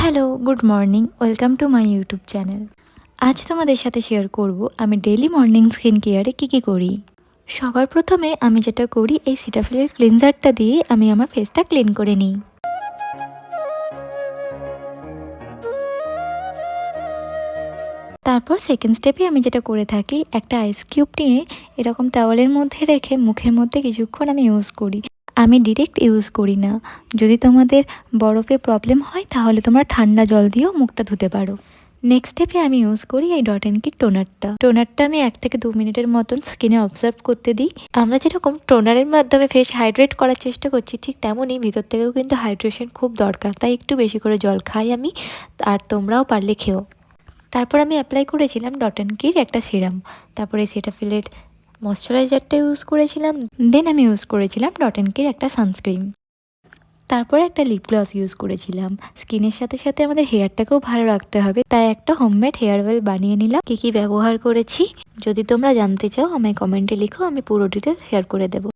Hello, good morning. Welcome to my YouTube channel. আজ তোমাদের সাথে শেয়ার করব আমি ডেইলি মর্নিং স্কিন কেয়ারে কী করি। সবার প্রথমে আমি যেটা করি, এই সিটাফিলের ক্লিনজারটা দিয়ে আমি আমার ফেসটা ক্লিন করে নিই। তারপর সেকেন্ড স্টেপে আমি যেটা করে থাকি, একটা আইস কিউব নিয়ে এরকম টাওয়ালের মধ্যে রেখে মুখের মধ্যে কিছুক্ষণ আমি ইউজ করি। আমি ডিরেক্ট ইউজ করি না। যদি তোমাদের বরফে প্রবলেম হয় তাহলে তোমরা ঠান্ডা জল দিয়েও মুখটা ধুতে পারো। নেক্সট স্টেপে আমি ইউজ করি এই ডট অ্যান্ড কির টোনারটা আমি 1 থেকে 2 মিনিটের মতন স্কিনে অবজার্ভ করতে দিই। আমরা যেরকম টোনারের মাধ্যমে ফেস হাইড্রেট করার চেষ্টা করছি, ঠিক তেমনই ভিতর থেকেও কিন্তু হাইড্রেশন খুব দরকার। তাই একটু বেশি করে জল খাই আমি, আর তোমরাও পারলে খেও। তারপর আমি অ্যাপ্লাই করেছিলাম ডট অ্যান্ড কির একটা সিরাম। তারপরে সেটাফিলের ময়শ্চারাইজারটা ইউজ করেছিলাম। দেন আমি ইউজ করেছিলাম ডট অ্যান্ড কির একটা সানস্ক্রিন। তারপরে একটা লিপ গ্লস ইউজ করেছিলাম। স্কিনের সাথে সাথে আমাদের হেয়ারটাকেও ভালো রাখতে হবে, তাই একটা হোমমেড হেয়ার অয়েল বানিয়ে নিলাম। কী কী ব্যবহার করেছি যদি তোমরা জানতে চাও আমায় কমেন্টে লিখো, আমি পুরো ডিটেলস শেয়ার করে দেবো।